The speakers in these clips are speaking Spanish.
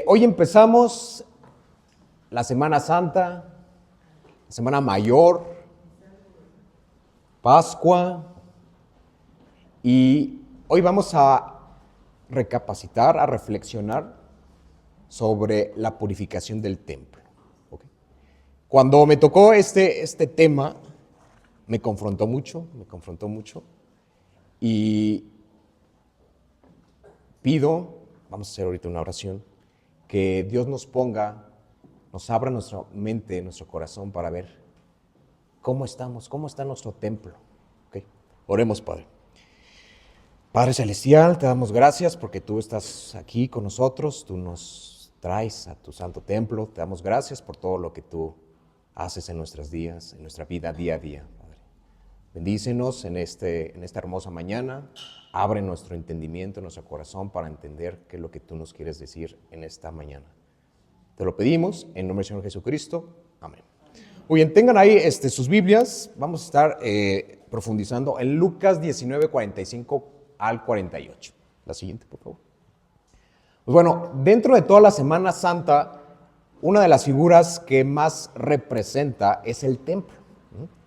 Hoy empezamos la Semana Santa, la Semana Mayor, Pascua, y hoy vamos a recapacitar, a reflexionar sobre la purificación del templo. ¿Okay? Cuando me tocó este tema, me confrontó mucho, y pido, vamos a hacer ahorita una oración, que Dios nos abra nuestra mente, nuestro corazón para ver cómo estamos, cómo está nuestro templo. ¿Okay? Oremos, Padre. Padre Celestial, te damos gracias porque tú estás aquí con nosotros, tú nos traes a tu santo templo, te damos gracias por todo lo que tú haces en nuestros días, en nuestra vida día a día, Padre. Bendícenos en esta hermosa mañana, abre nuestro entendimiento, nuestro corazón para entender qué es lo que tú nos quieres decir en esta mañana. Te lo pedimos en nombre del Señor Jesucristo. Amén. Muy bien, tengan ahí sus Biblias. Vamos a estar profundizando en Lucas 19, 45 al 48. La siguiente, por favor. Pues bueno, dentro de toda la Semana Santa, una de las figuras que más representa es el templo.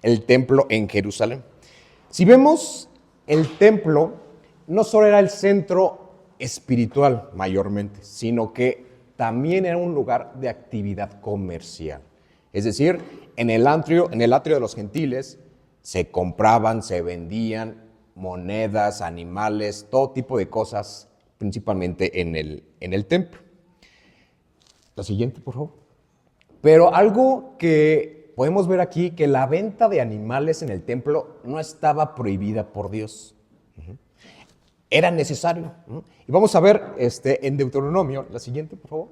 El templo en Jerusalén. Si vemos, el templo no solo era el centro espiritual mayormente, sino que también era un lugar de actividad comercial. Es decir, en el atrio de los gentiles se compraban, se vendían monedas, animales, todo tipo de cosas, principalmente en el templo. La siguiente, por favor. Pero algo que podemos ver aquí, que la venta de animales en el templo no estaba prohibida por Dios. Era necesario. Y vamos a ver en Deuteronomio, la siguiente, por favor.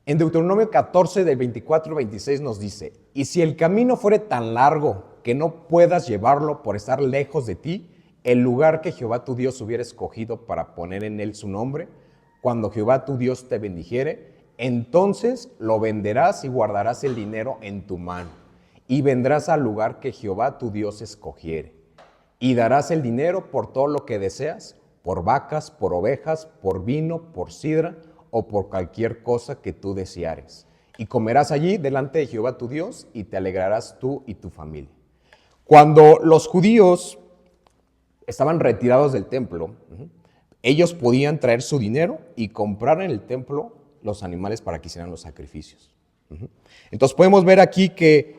En Deuteronomio 14, del 24 al 26 nos dice: y si el camino fuere tan largo que no puedas llevarlo por estar lejos de ti, el lugar que Jehová tu Dios hubiera escogido para poner en él su nombre, cuando Jehová tu Dios te bendijere, entonces lo venderás y guardarás el dinero en tu mano, y vendrás al lugar que Jehová tu Dios escogiere, y darás el dinero por todo lo que deseas, por vacas, por ovejas, por vino, por sidra, o por cualquier cosa que tú deseares. Y comerás allí delante de Jehová tu Dios, y te alegrarás tú y tu familia. Cuando los judíos estaban retirados del templo, ellos podían traer su dinero y comprar en el templo los animales para que hicieran los sacrificios. Entonces podemos ver aquí que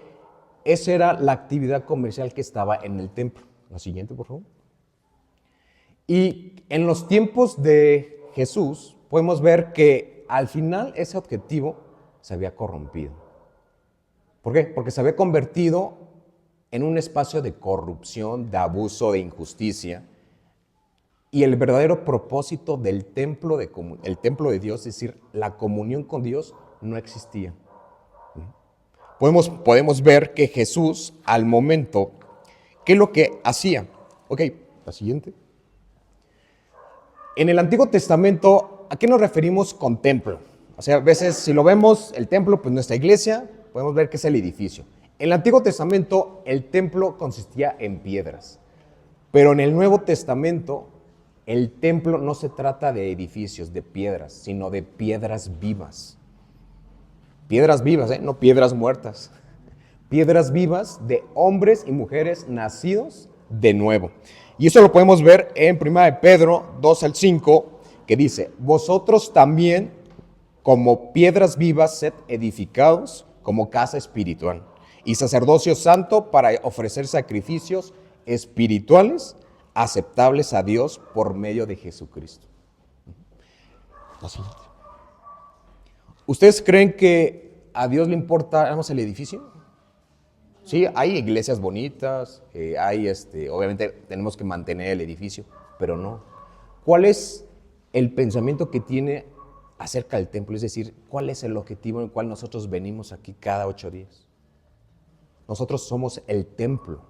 esa era la actividad comercial que estaba en el templo. La siguiente, por favor. Y en los tiempos de Jesús podemos ver que al final ese objetivo se había corrompido. ¿Por qué? Porque se había convertido en un espacio de corrupción, de abuso, de injusticia. Y el verdadero propósito del templo de Dios, es decir, la comunión con Dios, no existía. Podemos ver que Jesús, al momento, ¿qué es lo que hacía? Ok, la siguiente. En el Antiguo Testamento, ¿a qué nos referimos con templo? O sea, a veces si lo vemos, el templo, pues nuestra iglesia, podemos ver que es el edificio. En el Antiguo Testamento, el templo consistía en piedras. Pero en el Nuevo Testamento, el templo no se trata de edificios, de piedras, sino de piedras vivas. Piedras vivas, no piedras muertas. Piedras vivas de hombres y mujeres nacidos de nuevo. Y eso lo podemos ver en 1 Pedro 2 al 5, que dice: vosotros también, como piedras vivas, sed edificados como casa espiritual y sacerdocio santo para ofrecer sacrificios espirituales aceptables a Dios por medio de Jesucristo. ¿Ustedes creen que a Dios le importa el edificio? Sí, hay iglesias bonitas, obviamente tenemos que mantener el edificio, pero no. ¿Cuál es el pensamiento que tiene acerca del templo? Es decir, ¿cuál es el objetivo en el cual nosotros venimos aquí cada 8 días? Nosotros somos el templo.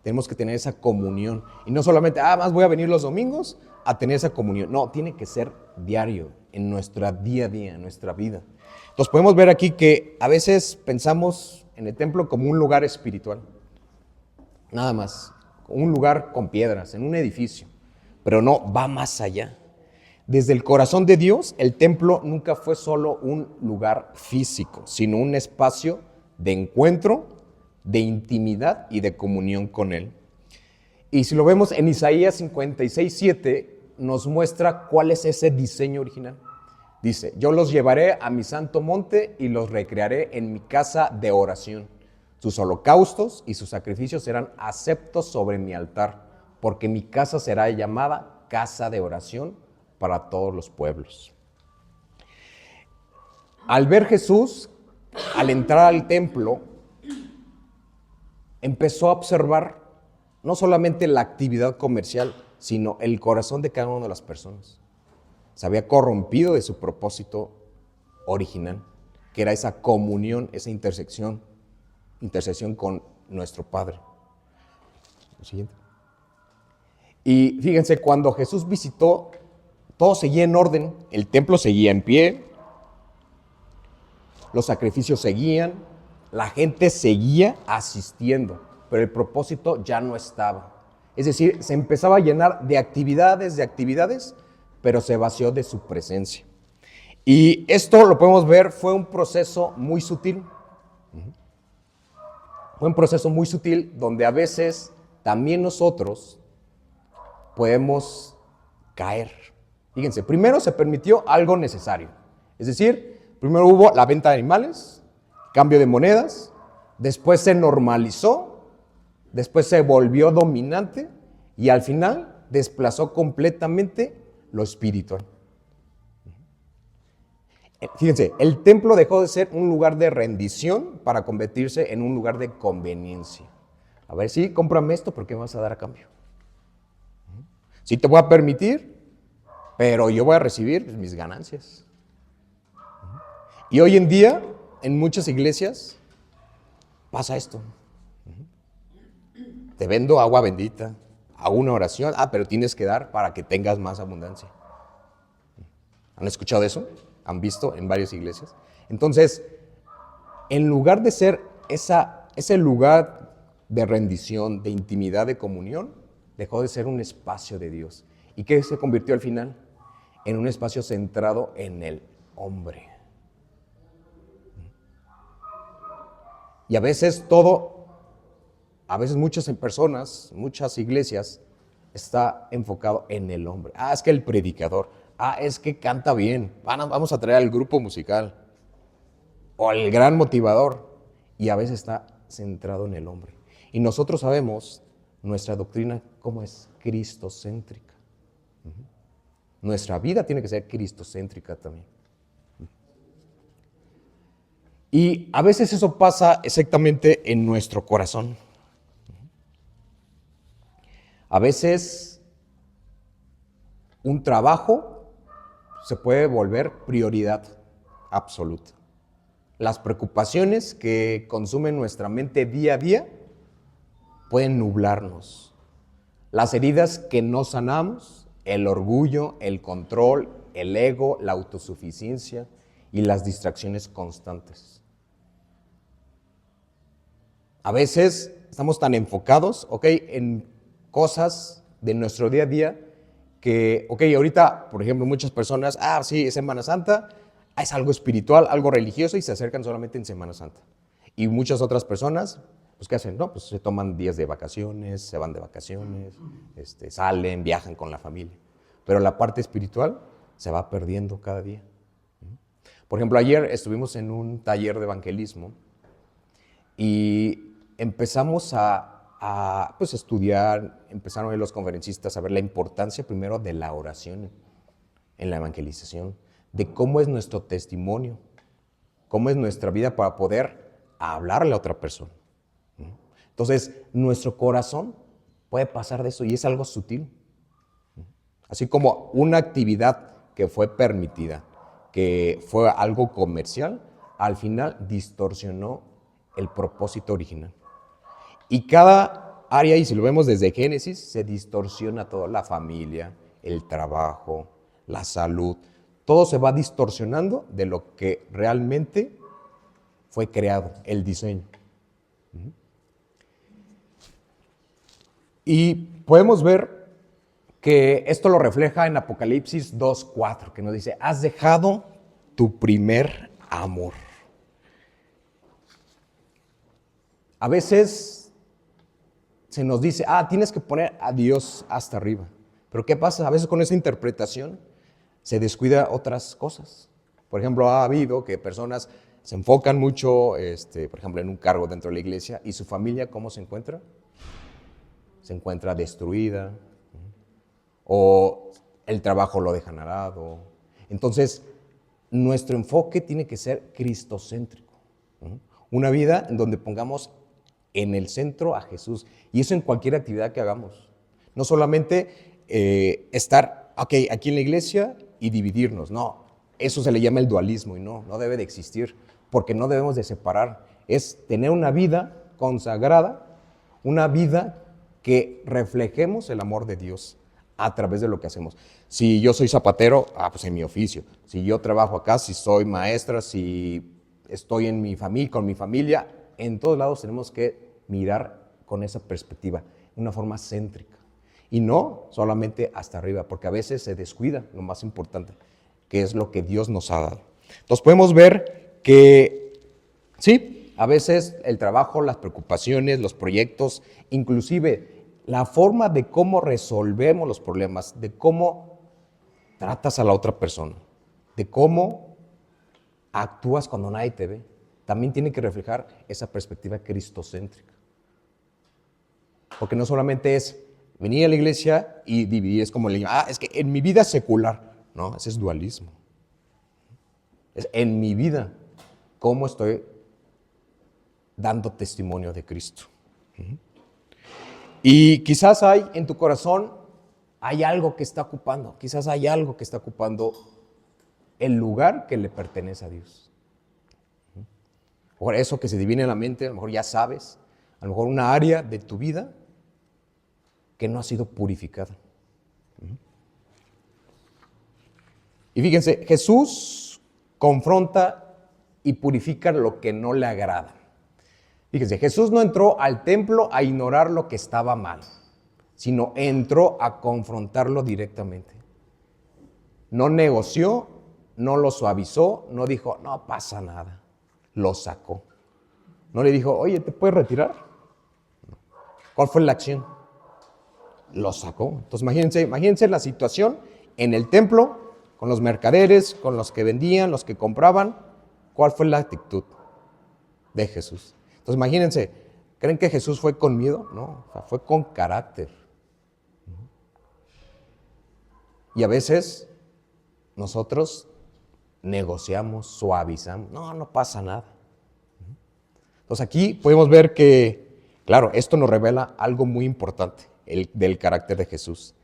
Tenemos que tener esa comunión. Y no solamente, más voy a venir los domingos a tener esa comunión. No, tiene que ser diario, en nuestra día a día, en nuestra vida. Entonces podemos ver aquí que a veces pensamos en el templo como un lugar espiritual. Nada más, un lugar con piedras, en un edificio. Pero no, va más allá. Desde el corazón de Dios, el templo nunca fue solo un lugar físico, sino un espacio de encuentro, de intimidad y de comunión con Él. Y si lo vemos en Isaías 56:7, nos muestra cuál es ese diseño original. Dice, yo los llevaré a mi santo monte y los recrearé en mi casa de oración. Sus holocaustos y sus sacrificios serán aceptos sobre mi altar, porque mi casa será llamada casa de oración para todos los pueblos. Al ver Jesús, al entrar al templo, empezó a observar no solamente la actividad comercial, sino el corazón de cada una de las personas. Se había corrompido de su propósito original, que era esa comunión, esa intersección con nuestro Padre. Lo siguiente. Y fíjense, cuando Jesús visitó, todo seguía en orden, el templo seguía en pie, los sacrificios seguían, la gente seguía asistiendo, pero el propósito ya no estaba. Es decir, se empezaba a llenar de actividades, pero se vació de su presencia. Y esto lo podemos ver, fue un proceso muy sutil. Fue un proceso muy sutil donde a veces también nosotros podemos caer. Fíjense, primero se permitió algo necesario. Es decir, primero hubo la venta de animales, cambio de monedas, después se normalizó, después se volvió dominante y al final desplazó completamente lo espiritual. Fíjense, el templo dejó de ser un lugar de rendición para convertirse en un lugar de conveniencia. A ver, sí, cómprame esto, ¿por qué me vas a dar a cambio? Sí te voy a permitir, pero yo voy a recibir mis ganancias. Y hoy en día, en muchas iglesias, pasa esto. Te vendo agua bendita, hago una oración, pero tienes que dar para que tengas más abundancia. ¿Han escuchado eso? ¿Han visto en varias iglesias? Entonces, en lugar de ser ese lugar de rendición, de intimidad, de comunión, dejó de ser un espacio de Dios. ¿Y qué se convirtió al final? En un espacio centrado en el hombre. Y a veces muchas personas, muchas iglesias, está enfocado en el hombre. Es que el predicador, es que canta bien, vamos a traer al grupo musical, o el gran motivador, y a veces está centrado en el hombre. Y nosotros sabemos, nuestra doctrina, cómo es cristocéntrica. Nuestra vida tiene que ser cristocéntrica también. Y a veces eso pasa exactamente en nuestro corazón. A veces un trabajo se puede volver prioridad absoluta. Las preocupaciones que consumen nuestra mente día a día pueden nublarnos. Las heridas que no sanamos, el orgullo, el control, el ego, la autosuficiencia y las distracciones constantes. A veces estamos tan enfocados, en cosas de nuestro día a día que, ahorita, por ejemplo, muchas personas, sí, es Semana Santa, es algo espiritual, algo religioso y se acercan solamente en Semana Santa. Y muchas otras personas, pues, ¿qué hacen? No, pues se toman días de vacaciones, se van de vacaciones, salen, viajan con la familia. Pero la parte espiritual se va perdiendo cada día. Por ejemplo, ayer estuvimos en un taller de evangelismo y empezamos a estudiar, empezaron los conferencistas a ver la importancia primero de la oración en la evangelización, de cómo es nuestro testimonio, cómo es nuestra vida para poder hablarle a otra persona. Entonces, nuestro corazón puede pasar de eso y es algo sutil. Así como una actividad que fue permitida, que fue algo comercial, al final distorsionó el propósito original. Y cada área, y si lo vemos desde Génesis, se distorsiona todo, la familia, el trabajo, la salud, todo se va distorsionando de lo que realmente fue creado, el diseño. Y podemos ver que esto lo refleja en Apocalipsis 2:4, que nos dice, has dejado tu primer amor. A veces se nos dice, tienes que poner a Dios hasta arriba. Pero ¿qué pasa? A veces con esa interpretación se descuida otras cosas. Por ejemplo, ha habido que personas se enfocan mucho, por ejemplo, en un cargo dentro de la iglesia y su familia, ¿cómo se encuentra? Se encuentra destruida, o el trabajo lo dejan al lado. Entonces, nuestro enfoque tiene que ser cristocéntrico. Una vida en donde pongamos en el centro a Jesús. Y eso en cualquier actividad que hagamos. No solamente estar aquí en la iglesia y dividirnos. No, eso se le llama el dualismo y no debe de existir. Porque no debemos de separar. Es tener una vida consagrada, una vida que reflejemos el amor de Dios a través de lo que hacemos. Si yo soy zapatero, pues en mi oficio. Si yo trabajo acá, si soy maestra, si estoy en mi familia, con mi familia, en todos lados tenemos que mirar con esa perspectiva, de una forma céntrica. Y no solamente hasta arriba, porque a veces se descuida lo más importante, que es lo que Dios nos ha dado. Entonces podemos ver que, sí, a veces el trabajo, las preocupaciones, los proyectos, inclusive la forma de cómo resolvemos los problemas, de cómo tratas a la otra persona, de cómo actúas cuando nadie te ve, también tiene que reflejar esa perspectiva cristocéntrica. Porque no solamente es venir a la iglesia y dividir, es como le digo, es que en mi vida secular, no, ese es dualismo. Es en mi vida, cómo estoy dando testimonio de Cristo. Y quizás hay en tu corazón, hay algo que está ocupando, quizás hay algo que está ocupando el lugar que le pertenece a Dios. Por eso que se divide en la mente, a lo mejor ya sabes, a lo mejor una área de tu vida que no ha sido purificada. Y fíjense, Jesús confronta y purifica lo que no le agrada. Fíjense, Jesús no entró al templo a ignorar lo que estaba mal, sino entró a confrontarlo directamente. No negoció, no lo suavizó, no dijo, no pasa nada. Lo sacó. No le dijo, oye, ¿te puedes retirar? ¿Cuál fue la acción? Lo sacó. Entonces imagínense la situación en el templo, con los mercaderes, con los que vendían, los que compraban. ¿Cuál fue la actitud de Jesús? Entonces imagínense, ¿creen que Jesús fue con miedo? No, o sea, fue con carácter. Y a veces nosotros negociamos, suavizamos. No pasa nada. Entonces aquí podemos ver que, claro, esto nos revela algo muy importante del carácter de Jesús.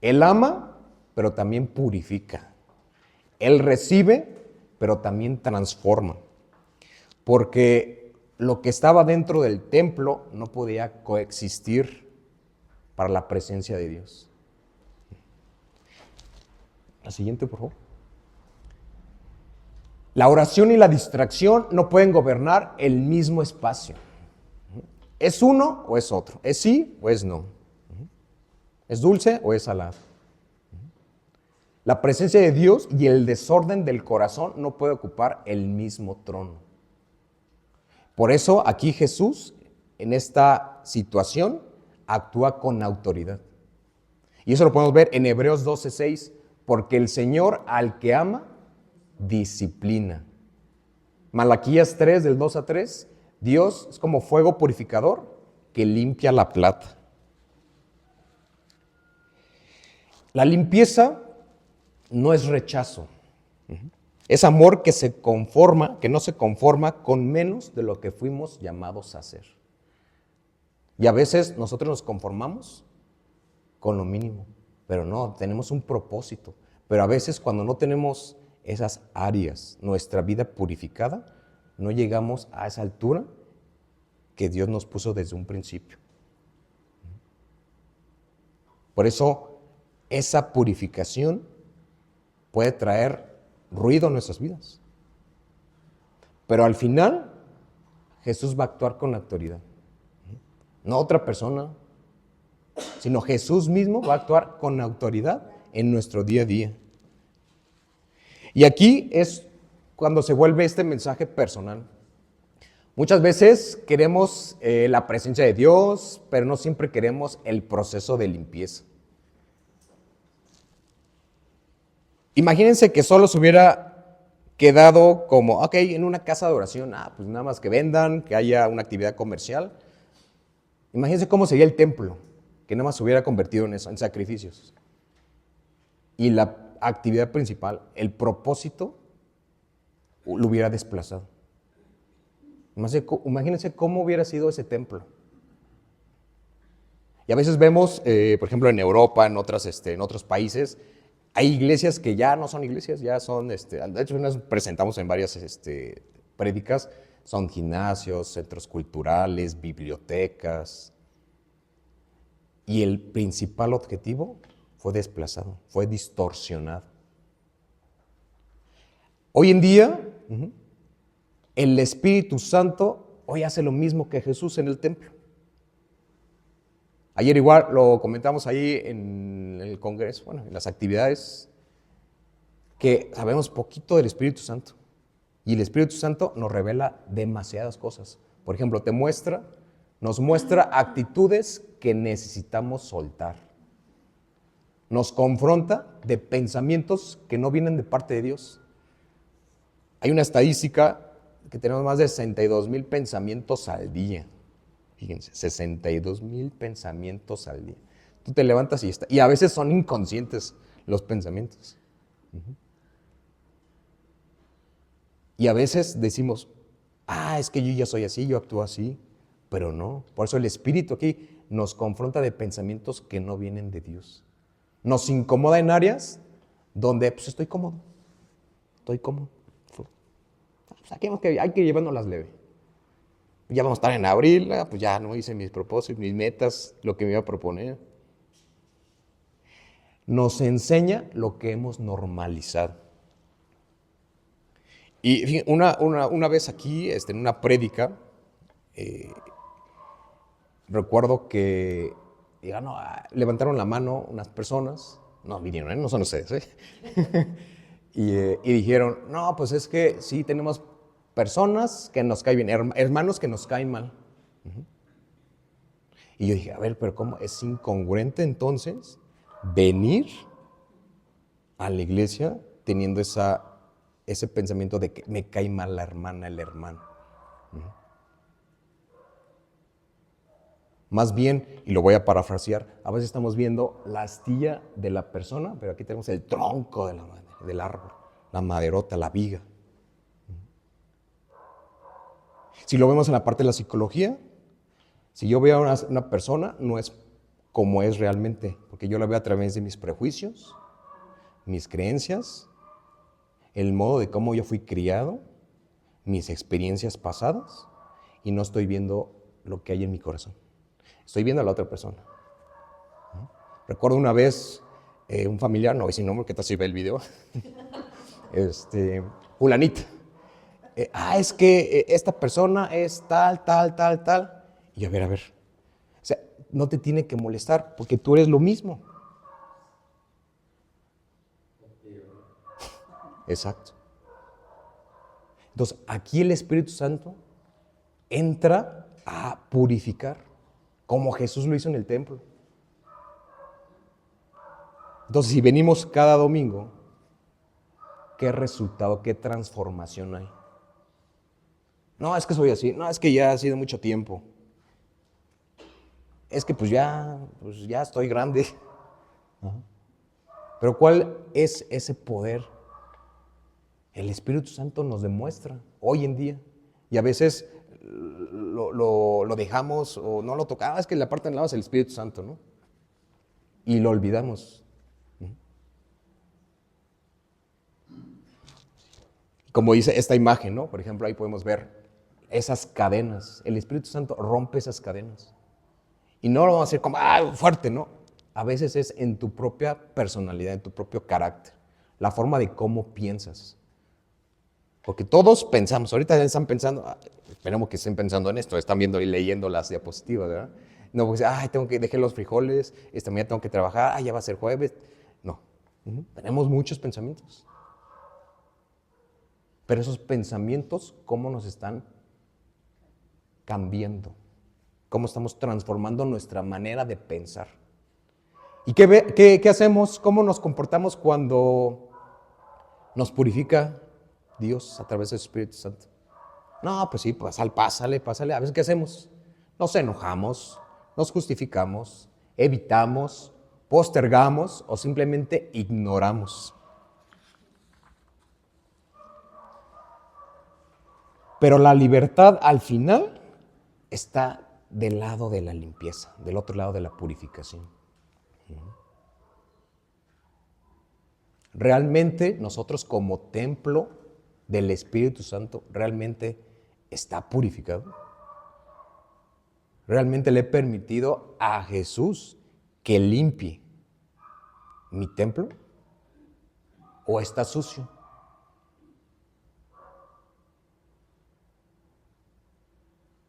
Él ama, pero también purifica. Él recibe, pero también transforma. Porque lo que estaba dentro del templo no podía coexistir para la presencia de Dios. La siguiente, por favor. La oración y la distracción no pueden gobernar el mismo espacio. ¿Es uno o es otro? ¿Es sí o es no? ¿Es dulce o es salado? La presencia de Dios y el desorden del corazón no puede ocupar el mismo trono. Por eso aquí Jesús, en esta situación, actúa con autoridad. Y eso lo podemos ver en Hebreos 12:6, porque el Señor al que ama, disciplina. Malaquías 3, del 2 a 3, Dios es como fuego purificador que limpia la plata. La limpieza no es rechazo. Es amor que no se conforma con menos de lo que fuimos llamados a hacer. Y a veces nosotros nos conformamos con lo mínimo, pero no, tenemos un propósito. Pero a veces cuando no tenemos esas áreas, nuestra vida purificada, no llegamos a esa altura que Dios nos puso desde un principio. Por eso, esa purificación puede traer ruido a nuestras vidas. Pero al final, Jesús va a actuar con autoridad. No otra persona, sino Jesús mismo va a actuar con autoridad en nuestro día a día. Y aquí es cuando se vuelve este mensaje personal. Muchas veces queremos la presencia de Dios, pero no siempre queremos el proceso de limpieza. Imagínense que solo se hubiera quedado como, ok, en una casa de oración, pues nada más que vendan, que haya una actividad comercial. Imagínense cómo sería el templo, que nada más se hubiera convertido en eso, en sacrificios. Y la actividad principal, el propósito, lo hubiera desplazado. Imagínense cómo hubiera sido ese templo. Y a veces vemos, por ejemplo, en Europa, en otros países, hay iglesias que ya no son iglesias, ya son, de hecho nos presentamos en varias prédicas, son gimnasios, centros culturales, bibliotecas. Y el principal objetivo fue desplazado, fue distorsionado. Hoy en día, el Espíritu Santo hoy hace lo mismo que Jesús en el templo. Ayer igual lo comentamos ahí en el congreso, bueno, en las actividades, que sabemos poquito del Espíritu Santo. Y el Espíritu Santo nos revela demasiadas cosas. Por ejemplo, nos muestra actitudes que necesitamos soltar. Nos confronta de pensamientos que no vienen de parte de Dios. Hay una estadística que tenemos más de 62,000 pensamientos al día. Fíjense, 62,000 pensamientos al día. Tú te levantas y a veces son inconscientes los pensamientos. Y a veces decimos, es que yo ya soy así, yo actúo así, pero no. Por eso el Espíritu aquí nos confronta de pensamientos que no vienen de Dios. Nos incomoda en áreas donde estoy cómodo. Saquemos que hay que llevárnoslas leve. Ya vamos a estar en abril, pues ya no hice mis propósitos, mis metas, lo que me iba a proponer. Nos enseña lo que hemos normalizado. Y fíjense, una vez aquí, en una prédica, recuerdo que levantaron la mano unas personas, no vinieron, no son ustedes, y dijeron, no, pues es que sí tenemos personas que nos caen bien, hermanos que nos caen mal. Y yo dije, a ver, pero ¿cómo? ¿Es incongruente entonces venir a la iglesia teniendo ese pensamiento de que me cae mal la hermana, el hermano? Más bien, y lo voy a parafrasear, a veces estamos viendo la astilla de la persona, pero aquí tenemos el tronco del árbol, la maderota, la viga. Si lo vemos en la parte de la psicología, si yo veo a una persona, no es como es realmente, porque yo la veo a través de mis prejuicios, mis creencias, el modo de cómo yo fui criado, mis experiencias pasadas, y no estoy viendo lo que hay en mi corazón. Estoy viendo a la otra persona. Recuerdo una vez un familiar, no voy sin nombre, que tal si ve el video, fulanita. Es que esta persona es tal. Y a ver. O sea, no te tiene que molestar porque tú eres lo mismo. Exacto. Entonces, aquí el Espíritu Santo entra a purificar, como Jesús lo hizo en el templo. Entonces, si venimos cada domingo, ¿qué resultado, qué transformación hay? No, es que soy así. No, es que ya ha sido mucho tiempo. Es que pues ya estoy grande. Pero ¿cuál es ese poder? El Espíritu Santo nos demuestra hoy en día. Y a veces lo dejamos o no lo tocamos. Es que la parte de lado es el Espíritu Santo, ¿no? Y lo olvidamos. Como dice esta imagen, ¿no? Por ejemplo, ahí podemos ver esas cadenas. El Espíritu Santo rompe esas cadenas. Y no lo vamos a hacer como, fuerte, ¿no? A veces es en tu propia personalidad, en tu propio carácter, la forma de cómo piensas. Porque todos pensamos, ahorita están pensando, esperemos que estén pensando en esto, están viendo y leyendo las diapositivas, ¿verdad? No, porque ay, dejé los frijoles, esta mañana tengo que trabajar, ya va a ser jueves. No, tenemos muchos pensamientos. Pero esos pensamientos, ¿cómo nos están cambiando? ¿Cómo estamos transformando nuestra manera de pensar? ¿Y qué hacemos? ¿Cómo nos comportamos cuando nos purifica Dios a través del Espíritu Santo? No, pues sí, pásale. A veces, ¿qué hacemos? Nos enojamos, nos justificamos, evitamos, postergamos o simplemente ignoramos. Pero la libertad al final está del lado de la limpieza, del otro lado de la purificación. Realmente nosotros como templo del Espíritu Santo, ¿realmente está purificado? ¿Realmente le he permitido a Jesús que limpie mi templo? ¿O está sucio?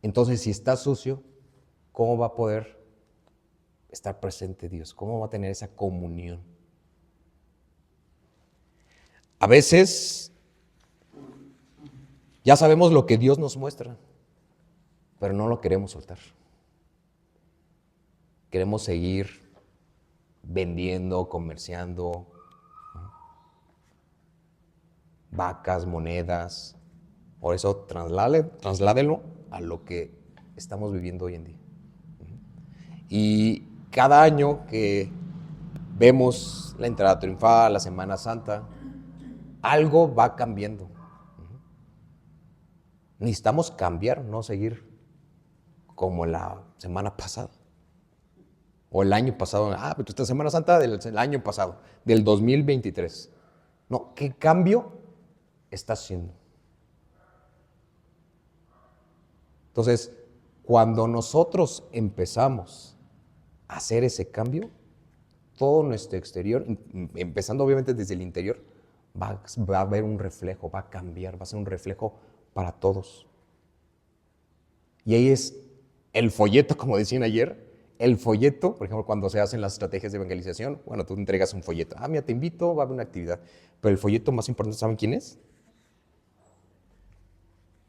Entonces, si está sucio, ¿cómo va a poder estar presente Dios? ¿Cómo va a tener esa comunión? A veces ya sabemos lo que Dios nos muestra, pero no lo queremos soltar. Queremos seguir vendiendo, comerciando, vacas, monedas. Por eso trasládelo a lo que estamos viviendo hoy en día. Y cada año que vemos la entrada triunfal, la Semana Santa, algo va cambiando. Necesitamos cambiar, no seguir como la semana pasada. O el año pasado. Pero esta Semana Santa del año pasado, del 2023. No, ¿qué cambio está haciendo? Entonces, cuando nosotros empezamos a hacer ese cambio, todo nuestro exterior, empezando obviamente desde el interior, va a haber un reflejo, va a cambiar, va a ser un reflejo para todos. Y ahí es el folleto, como decían ayer, el folleto, por ejemplo, cuando se hacen las estrategias de evangelización, bueno, tú entregas un folleto. Mira, te invito, va a haber una actividad. Pero el folleto más importante, ¿saben quién es?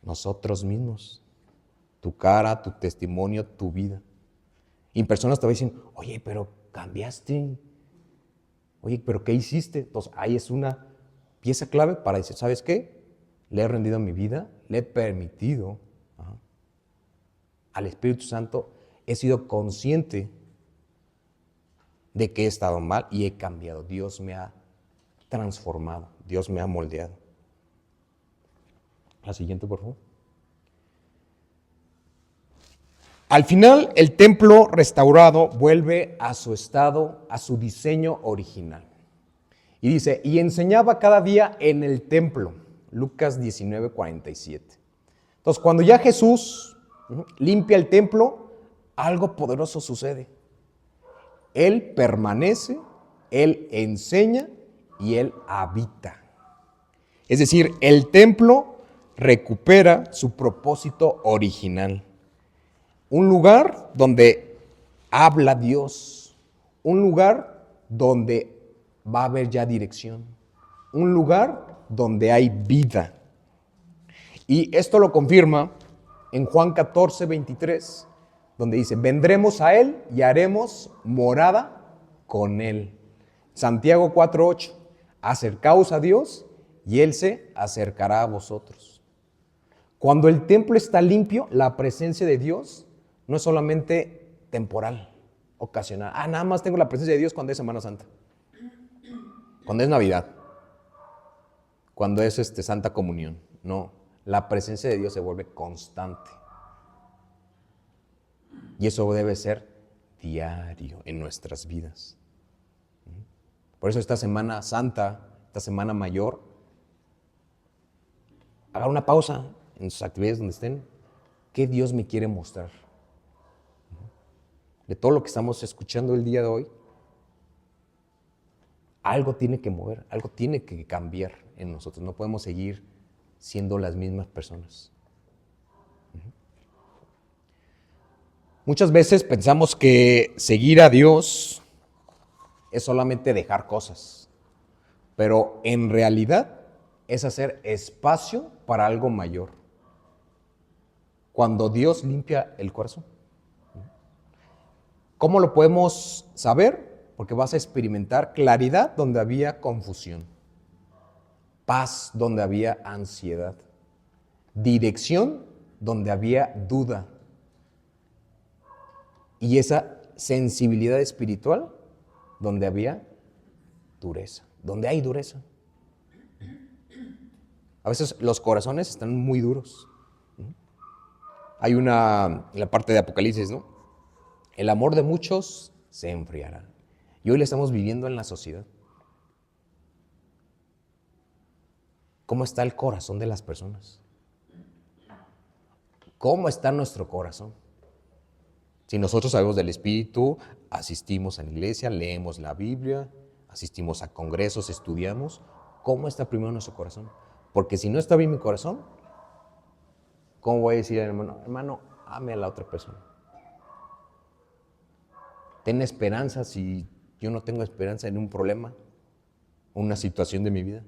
Nosotros mismos. Tu cara, tu testimonio, tu vida. Y personas te dicen, oye, pero cambiaste. Oye, pero ¿qué hiciste? Entonces, ahí es una pieza clave para decir, ¿sabes qué? Le he rendido mi vida, le he permitido al Espíritu Santo, he sido consciente de que he estado mal y he cambiado. Dios me ha transformado, Dios me ha moldeado. La siguiente, por favor. Al final, el templo restaurado vuelve a su estado, a su diseño original. Y dice, y enseñaba cada día en el templo. Lucas 19:47. Entonces, cuando ya Jesús limpia el templo, algo poderoso sucede. Él permanece, Él enseña y Él habita. Es decir, el templo recupera su propósito original. Un lugar donde habla Dios, un lugar donde va a haber ya dirección, un lugar donde hay vida. Y esto lo confirma en Juan 14:23, donde dice, vendremos a Él y haremos morada con Él. Santiago 4:8, acercaos a Dios y Él se acercará a vosotros. Cuando el templo está limpio, la presencia de Dios no es solamente temporal, ocasional. Nada más tengo la presencia de Dios cuando es Semana Santa, cuando es Navidad, cuando es Santa Comunión. No, la presencia de Dios se vuelve constante. Y eso debe ser diario en nuestras vidas. Por eso esta Semana Santa, esta Semana Mayor, hagan una pausa en sus actividades donde estén. ¿Qué Dios me quiere mostrar? De todo lo que estamos escuchando el día de hoy, algo tiene que mover, algo tiene que cambiar en nosotros. No podemos seguir siendo las mismas personas. Muchas veces pensamos que seguir a Dios es solamente dejar cosas, pero en realidad es hacer espacio para algo mayor. Cuando Dios limpia el corazón. ¿Cómo lo podemos saber? Porque vas a experimentar claridad donde había confusión, paz donde había ansiedad, dirección donde había duda, y esa sensibilidad espiritual donde había dureza, donde hay dureza. A veces los corazones están muy duros. Hay en la parte de Apocalipsis, ¿no? El amor de muchos se enfriará. Y hoy lo estamos viviendo en la sociedad. ¿Cómo está el corazón de las personas? ¿Cómo está nuestro corazón? Si nosotros sabemos del Espíritu, asistimos a la iglesia, leemos la Biblia, asistimos a congresos, estudiamos, ¿cómo está primero nuestro corazón? Porque si no está bien mi corazón, ¿cómo voy a decir al hermano, hermano, ame a la otra persona? Ten esperanza si yo no tengo esperanza en un problema, una situación de mi vida.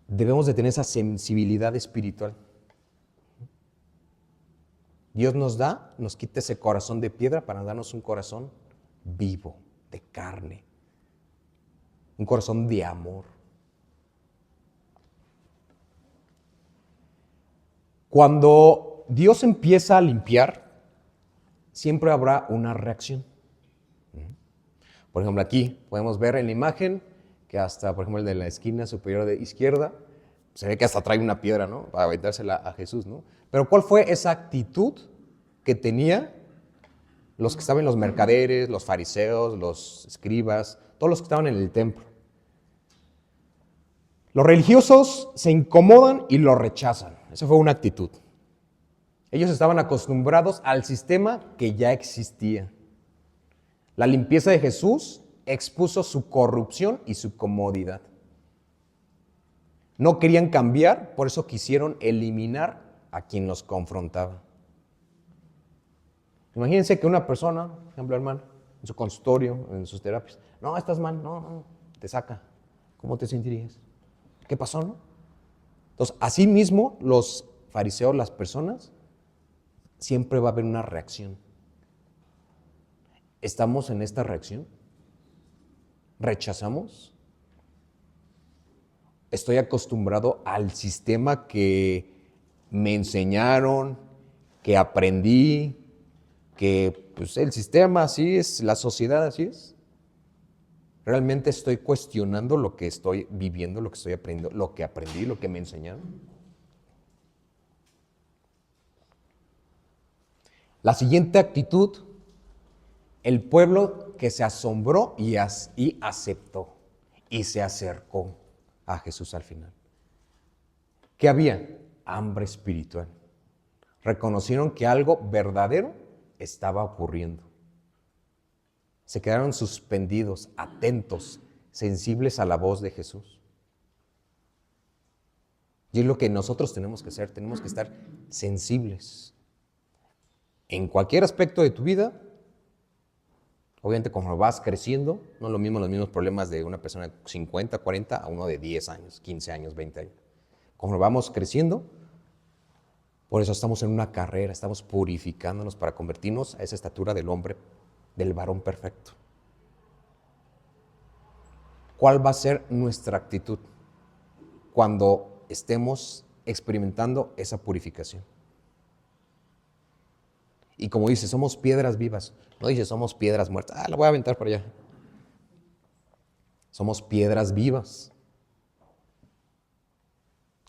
Debemos de tener esa sensibilidad espiritual. Dios nos quita ese corazón de piedra para darnos un corazón vivo, de carne, un corazón de amor. Cuando Dios empieza a limpiar, siempre habrá una reacción. Por ejemplo, aquí podemos ver en la imagen que hasta, por ejemplo, el de la esquina superior de izquierda, se ve que hasta trae una piedra, ¿no? Para aventársela a Jesús, ¿no? Pero ¿cuál fue esa actitud que tenía los que estaban, los mercaderes, los fariseos, los escribas, todos los que estaban en el templo? Los religiosos se incomodan y lo rechazan. Esa fue una actitud. Ellos estaban acostumbrados al sistema que ya existía. La limpieza de Jesús expuso su corrupción y su comodidad. No querían cambiar, por eso quisieron eliminar a quien los confrontaba. Imagínense que una persona, por ejemplo, hermano, en su consultorio, en sus terapias, no, estás mal, no, te saca. ¿Cómo te sentirías? ¿Qué pasó, no? Entonces, así mismo, los fariseos, las personas, siempre va a haber una reacción. ¿Estamos en esta reacción? ¿Rechazamos? Estoy acostumbrado al sistema que me enseñaron, que aprendí, que pues, el sistema así es, la sociedad así es. ¿Realmente estoy cuestionando lo que estoy viviendo, lo que estoy aprendiendo, lo que aprendí, lo que me enseñaron? La siguiente actitud, el pueblo que se asombró y aceptó y se acercó a Jesús al final. ¿Qué había? Hambre espiritual. Reconocieron que algo verdadero estaba ocurriendo. Se quedaron suspendidos, atentos, sensibles a la voz de Jesús. Y es lo que nosotros tenemos que hacer, tenemos que estar sensibles. En cualquier aspecto de tu vida, obviamente como vas creciendo, no es lo mismo los mismos problemas de una persona de 50, 40 a uno de 10 años, 15 años, 20 años. Como vamos creciendo, por eso estamos en una carrera, estamos purificándonos para convertirnos a esa estatura del hombre, del varón perfecto. ¿Cuál va a ser nuestra actitud cuando estemos experimentando esa purificación? Y como dice, somos piedras vivas, no dice somos piedras muertas, la voy a aventar para allá. Somos piedras vivas.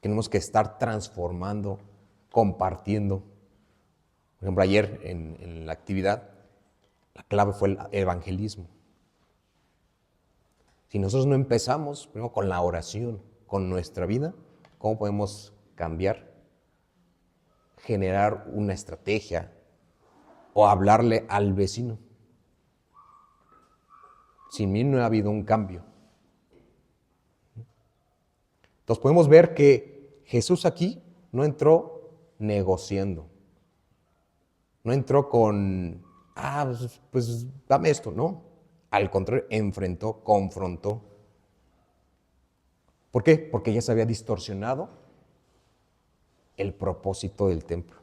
Tenemos que estar transformando, compartiendo. Por ejemplo, ayer en la actividad, la clave fue el evangelismo. Si nosotros no empezamos primero con la oración, con nuestra vida, ¿cómo podemos cambiar? Generar una estrategia o hablarle al vecino. Sin mí no ha habido un cambio. Entonces podemos ver que Jesús aquí no entró negociando. No entró con, pues dame esto, no. Al contrario, enfrentó, confrontó. ¿Por qué? Porque ya se había distorsionado el propósito del templo.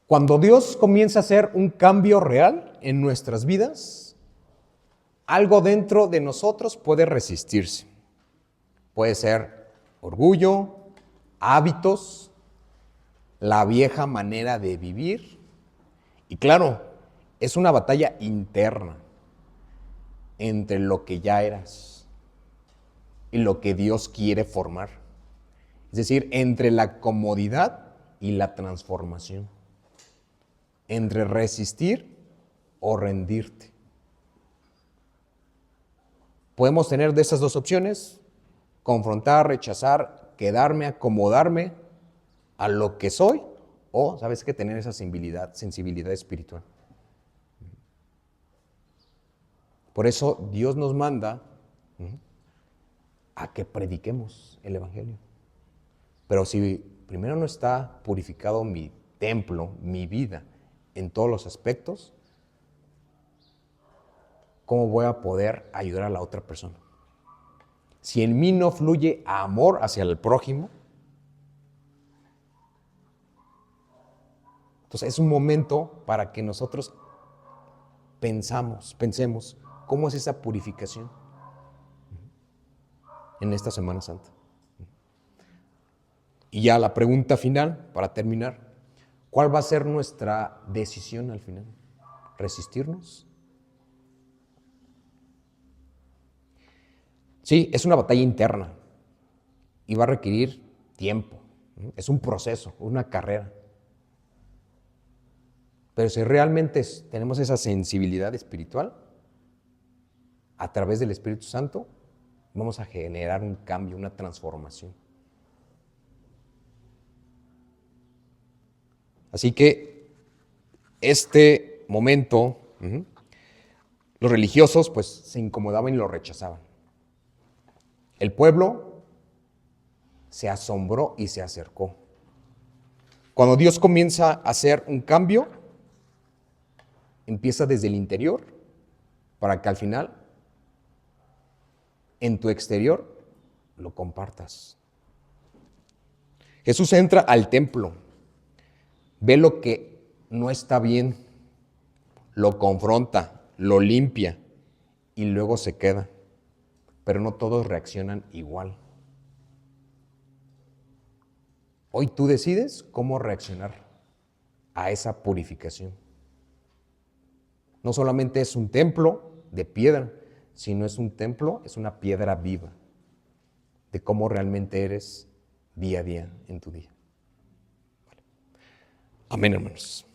Cuando Dios comienza a hacer un cambio real en nuestras vidas, algo dentro de nosotros puede resistirse. Puede ser orgullo, hábitos, la vieja manera de vivir. Y claro, es una batalla interna entre lo que ya eras y lo que Dios quiere formar. Es decir, entre la comodidad y la transformación. Entre resistir o rendirte. Podemos tener de esas dos opciones: confrontar, rechazar, quedarme, acomodarme a lo que soy, o, ¿sabes qué?, tener esa sensibilidad espiritual. Por eso Dios nos manda a que prediquemos el Evangelio. Pero si primero no está purificado mi templo, mi vida, en todos los aspectos, ¿cómo voy a poder ayudar a la otra persona? Si en mí no fluye amor hacia el prójimo, entonces es un momento para que nosotros pensemos cómo es esa purificación en esta Semana Santa. Y ya la pregunta final, para terminar: ¿cuál va a ser nuestra decisión al final? ¿Resistirnos? Sí, es una batalla interna y va a requerir tiempo. Es un proceso, una carrera. Pero si realmente tenemos esa sensibilidad espiritual, a través del Espíritu Santo, vamos a generar un cambio, una transformación. Así que este momento, los religiosos pues se incomodaban y lo rechazaban. El pueblo se asombró y se acercó. Cuando Dios comienza a hacer un cambio, empieza desde el interior para que al final, en tu exterior, lo compartas. Jesús entra al templo, ve lo que no está bien, lo confronta, lo limpia y luego se queda. Pero no todos reaccionan igual. Hoy tú decides cómo reaccionar a esa purificación. No solamente es un templo de piedra, sino es un templo, es una piedra viva de cómo realmente eres día a día en tu día. Amén, hermanos.